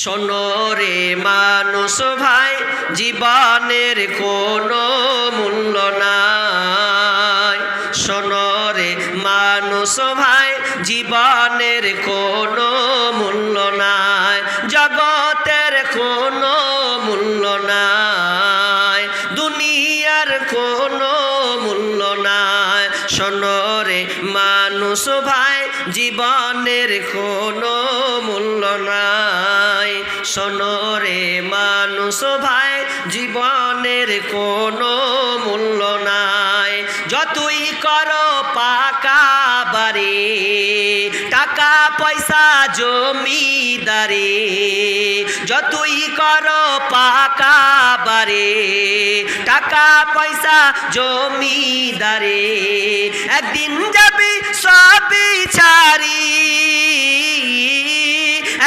শোনো রে মানুষ ভাই, জীবনের কোনো মূল্য নাই। শোনো রে মানুষ ভাই, জীবনের কোনো মূল্য নাই। জগতের কোনো মূল্য নাই, দুনিয়ার কোনো মূল্য নাই। শোনো রে মানুষ ভাই, জীবনের কোনো মূল্য নাই। শোনো রে মানুষ ভাই, জীবনের কোনো মূল্য নাই। যতই করো পাকা বাড়ি, টাকা পয়সা জমিদারি, যতই করো পাকা বাড়ি, টাকা পয়সা জমিদারি, একদিন যাবি সবই ছাড়ি,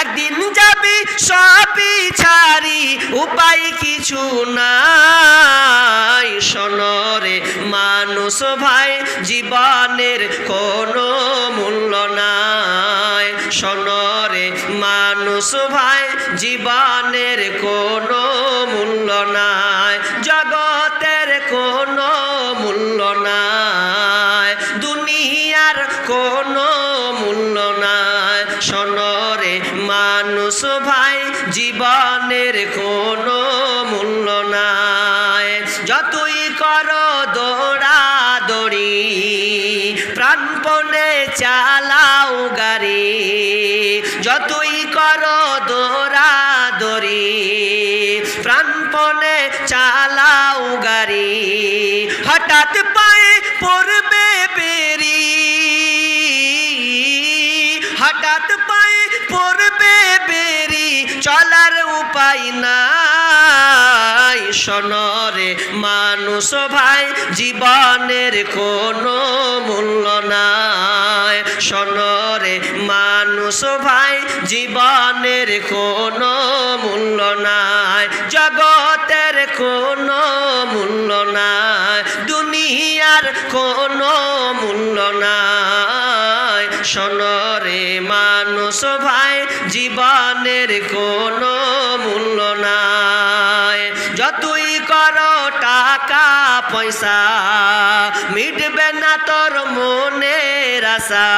একদিন যাবি সবই ছাড়ি, উপায় কিছু নাই। শোনো রে মানুষ ভাই, জীবনের কোনো মূল্য নাই। শোনো রে মানুষ ভাই, জীবনের কোনো মূল্য নাই। জগতের কোনো মূল্য নাই, দুনিয়ার কোনো মূল্য নাই। শোনো রে মানুষ ভাই, জীবনের কোনো মূল্য নাই। যতই করো দৌড়াদৌড়ি, প্রাণপণে চালাও গাড়ি, যতই করো দৌড়াদৌড়ি, প্রাণপণে চালাও গাড়ি, হঠাৎ পায়ে পড়বে বেরি, হঠাৎ পায়ে পড়বে বেরি, চলার উপায় নাই। শোনো রে মানুষ ভাই, জীবনের কোনো মূল্য নাই। শোনো রে মানুষ ভাই, জীবনের কোনো মূল্য নাই। জগতের কোনো মূল্য নাই, দুনিয়ার কোনো মূল্য নাই। শোনো রে মানুষ ভাই, জীবনের কোনো মূল্য নাই। যতই করো টাকা পয়সা, মিটবে না তোর মনের আশা।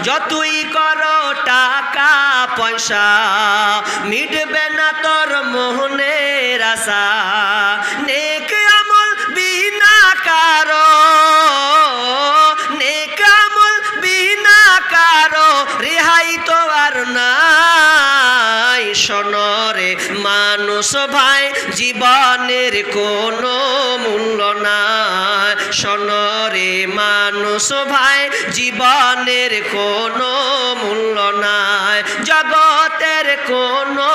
যতই করো টাকা পয়সা, মিটবে না তোর মনের আশা। নেক আমল বিনা কারো, নেক আমল বিনা কারো, রেহাই তো আর নাই। শোনো রে মানুষ ভাই, জীবনের কোনো মূল্য নাই। শোনো রে মানুষ ভাই, জীবনের কোনো মূল্য নাই। জগতের কোনো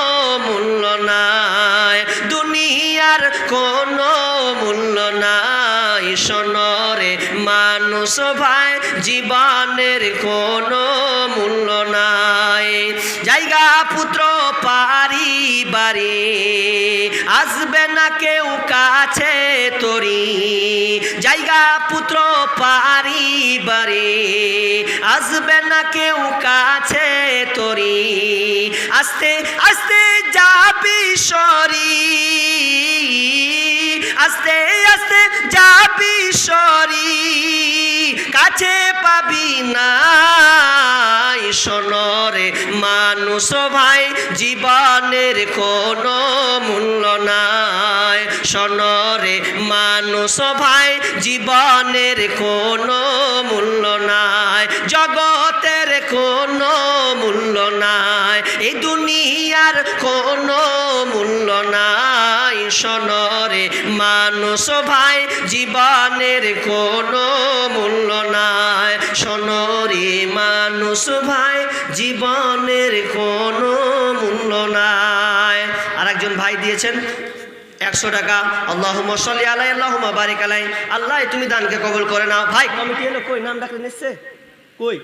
মূল্য নাই, দুনিয়ার কোনো মূল্য নাই। শোনো রে মানুষ ভাই, জীবনের কোনো মূল্য নাই। জায়গা পুত্র পারিবারি, আসবে না কেউ কাছে তোরি। জায়গা পুত্র পারিবারি, আসবে না কেউ কাছে তোরি। আস্তে আস্তে যাবি সরি, আস্তে আস্তে যাবি সরি, কাছে পাবি না। শোনো রে মানুষ ভাই, জীবনের কোনো মূল্য নাই। শোনো রে মানুষ ভাই, জীবনের কোনো মূল্য নাই। জগতের কোনো মূল্য নাই, এই দুনিয়ার কোনো মূল্য নাই। শোনো রে মানুষ ভাই, জীবনের কোনো মূল্য নাই। শোনো রে মানুষ ভাই, জীবনের কোনো মূল্য নাই। আর একজন ভাই দিয়েছেন 100 টাকা। আল্লাহুম্মা সাল্লি আলাই, আল্লাহুম্মা বারিক আলাই। আল্লাহ তুমি দানকে কবুল করে নাও। ভাই কমিটি এলো কই? নাম ডাকলে নিচ্ছে কই?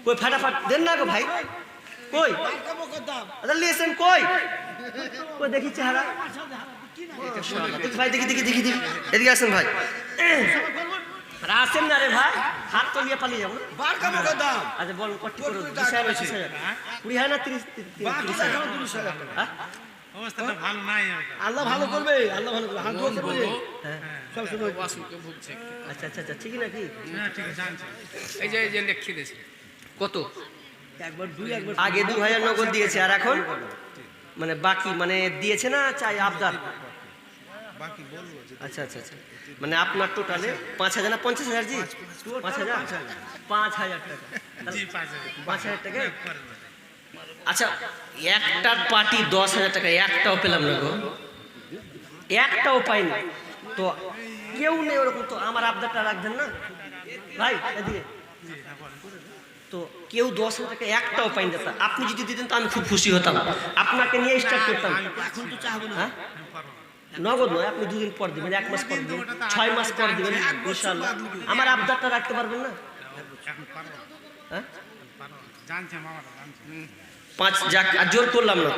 কই ফাটাফাট দেন না গো ভাই, কই আচ্ছা লিয়েছেন কই? কই দেখি চেহারা ভাই, দেখি দেখি দেখি দেখি, এদিকে আসেন ভাই। আর আসেন না রে ভাই, হাত তো নিয়ে পালিয়ে যাবো। বার কামো দাম আচ্ছা বলুন কত করে? 20,000 20 হয় না 30 এখন 30,000 টাকা। হ্যাঁ অবস্থাটা ভালো নাই। আল্লাহ ভালো করবে, আল্লাহ ভালো করবে। হাত ধোয়া করবে হ্যাঁ সব সময়। আচ্ছা আচ্ছা আচ্ছা ঠিকই নাকি? হ্যাঁ ঠিক আছে জানছি। এই যে লিখে দিয়েছে কত একবার দুই একবার আগে 2,000 নগদ দিয়েছে আর এখন মানে বাকি মানে দিয়েছে না চাই আবদার? বাকি বলবো যে আচ্ছা আচ্ছা আচ্ছা মানে আপনার টোটালে 5,000 না 50,000 জি? 5,000 5,000 টাকা। জি 5,000 5,000 টাকা। আচ্ছা একটার পার্টি 10,000 টাকা একটাও পেলাম না গো, একটাও পাইনি তো। কেউ নেই ওরকম, তো আমার আবদারটা রাখবেন না ভাই এদিকে। তো কেউ 10,000 টাকা একটাও পাইনি দাদা, আপনি যদি দিতেন তো আমি খুব খুশি হতাম, আপনাকে নিয়ে স্টার্ট করতাম। এখন তো চাহবো না। হ্যাঁ নগদ নয়, আপনি 2 দিন পর দিবেন, 1 মাস পর দিবেন, 6 মাস পর দিবেন ইনশাআল্লাহ। আমার আবদারটা রাখতে পারবেন না? এখন পারবো হ্যাঁ জানছি মামারা জানছি। 5 যাক আর জোর করলাম না।